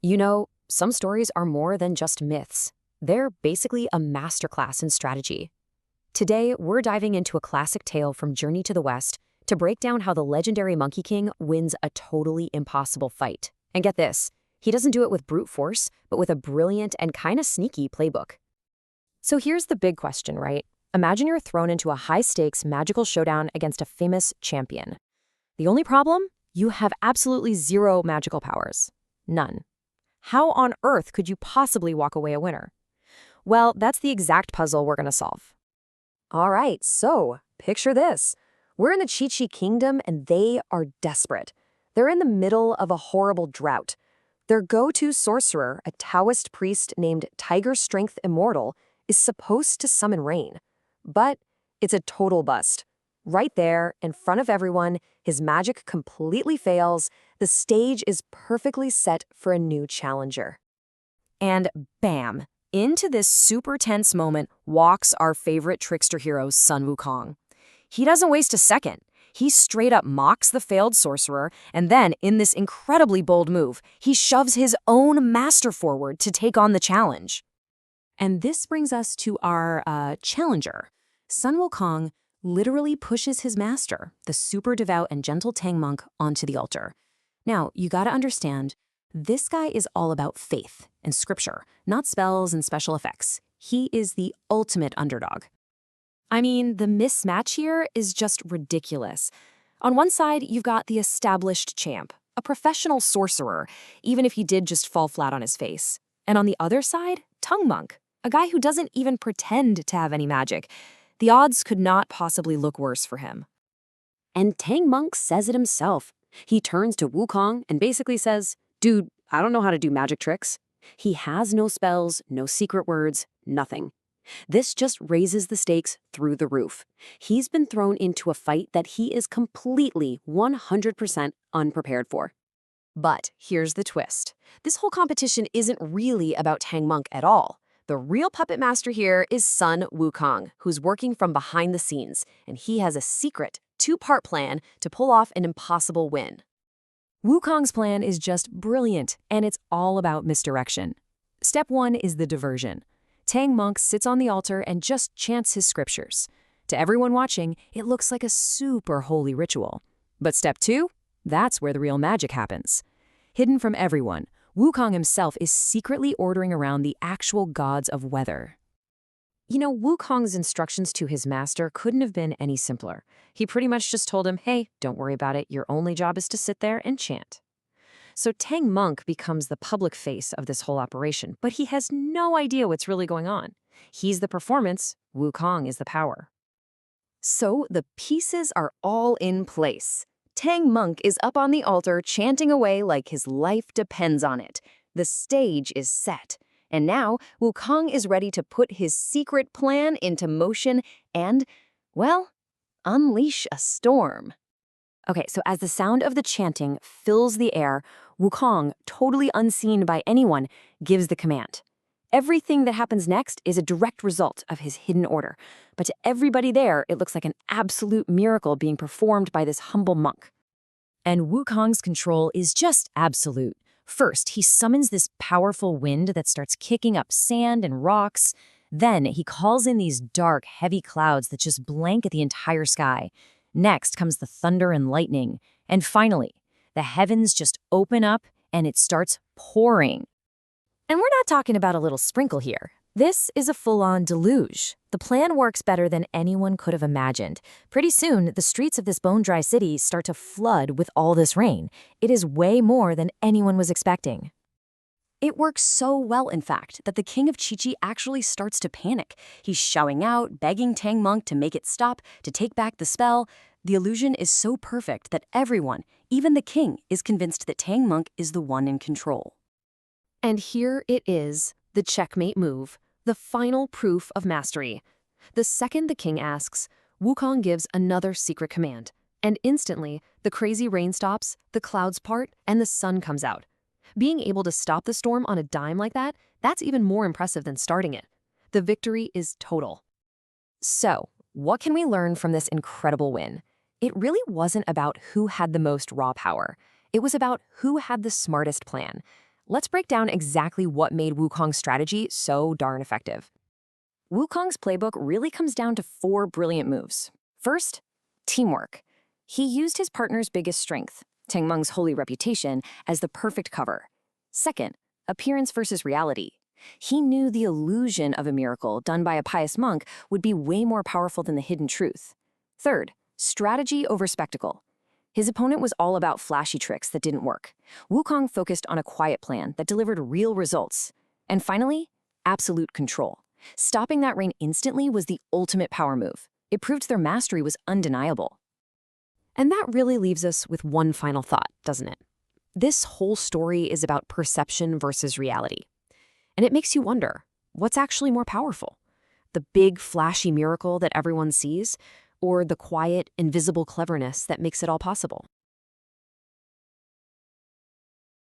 You know, some stories are more than just myths. They're basically a masterclass in strategy. Today, we're diving into a classic tale from Journey to the West to break down how the legendary Monkey King wins a totally impossible fight. And get this, he doesn't do it with brute force, but with a brilliant and kind of sneaky playbook. So here's the big question, right? Imagine you're thrown into a high-stakes magical showdown against a famous champion. The only problem? You have absolutely zero magical powers. None. How on earth could you possibly walk away a winner? Well, that's the exact puzzle we're going to solve. All right, so picture this. We're in the Chechi Kingdom and they are desperate. They're in the middle of a horrible drought. Their go-to sorcerer, a Taoist priest named Tiger Strength Immortal, is supposed to summon rain. But it's a total bust. Right there, in front of everyone, his magic completely fails. The stage is perfectly set for a new challenger. And bam! Into this super tense moment walks our favorite trickster hero, Sun Wukong. He doesn't waste a second. He straight up mocks the failed sorcerer, and then, in this incredibly bold move, he shoves his own master forward to take on the challenge. And this brings us to our challenger. Sun Wukong literally pushes his master, the super devout and gentle Tang Monk, onto the altar. Now, you gotta understand, this guy is all about faith and scripture, not spells and special effects. He is the ultimate underdog. I mean, the mismatch here is just ridiculous. On one side, you've got the established champ, a professional sorcerer, even if he did just fall flat on his face. And on the other side, Tang Monk, a guy who doesn't even pretend to have any magic. The odds could not possibly look worse for him. And Tang Monk says it himself. He turns to Wukong and basically says, "Dude, I don't know how to do magic tricks." He has no spells, no secret words, nothing. This just raises the stakes through the roof. He's been thrown into a fight that he is completely 100% unprepared for. But here's the twist. This whole competition isn't really about Tang Monk at all. The real puppet master here is Sun Wukong, who's working from behind the scenes, and he has a secret, two-part plan to pull off an impossible win. Wukong's plan is just brilliant, and it's all about misdirection. Step 1 is the diversion. Tang Monk sits on the altar and just chants his scriptures. To everyone watching, it looks like a super holy ritual. But step 2? That's where the real magic happens. Hidden from everyone, Wukong himself is secretly ordering around the actual gods of weather. You know, Wukong's instructions to his master couldn't have been any simpler. He pretty much just told him, hey, don't worry about it, your only job is to sit there and chant. So Tang Monk becomes the public face of this whole operation, but he has no idea what's really going on. He's the performance, Wukong is the power. So the pieces are all in place. Tang Monk is up on the altar chanting away like his life depends on it. The stage is set. And now, Wukong is ready to put his secret plan into motion and, well, unleash a storm. Okay, so as the sound of the chanting fills the air, Wukong, totally unseen by anyone, gives the command. Everything that happens next is a direct result of his hidden order. But to everybody there, it looks like an absolute miracle being performed by this humble monk. And Wukong's control is just absolute. First, he summons this powerful wind that starts kicking up sand and rocks. Then he calls in these dark, heavy clouds that just blanket the entire sky. Next comes the thunder and lightning. And finally, the heavens just open up and it starts pouring. And we're not talking about a little sprinkle here. This is a full-on deluge. The plan works better than anyone could have imagined. Pretty soon, the streets of this bone-dry city start to flood with all this rain. It is way more than anyone was expecting. It works so well, in fact, that the king of Chechi actually starts to panic. He's shouting out, begging Tang Monk to make it stop, to take back the spell. The illusion is so perfect that everyone, even the king, is convinced that Tang Monk is the one in control. And here it is, the checkmate move, the final proof of mastery. The second the king asks, Wukong gives another secret command. And instantly, the crazy rain stops, the clouds part, and the sun comes out. Being able to stop the storm on a dime like that, that's even more impressive than starting it. The victory is total. So, what can we learn from this incredible win? It really wasn't about who had the most raw power. It was about who had the smartest plan. Let's break down exactly what made Wukong's strategy so darn effective. Wukong's playbook really comes down to 4 brilliant moves. First, teamwork. He used his partner's biggest strength, Tang Monk's holy reputation, as the perfect cover. Second, appearance versus reality. He knew the illusion of a miracle done by a pious monk would be way more powerful than the hidden truth. Third, strategy over spectacle. His opponent was all about flashy tricks that didn't work. Wukong focused on a quiet plan that delivered real results. And finally, absolute control. Stopping that rain instantly was the ultimate power move. It proved their mastery was undeniable. And that really leaves us with one final thought, doesn't it? This whole story is about perception versus reality. And it makes you wonder, what's actually more powerful? The big, flashy miracle that everyone sees, or the quiet, invisible cleverness that makes it all possible?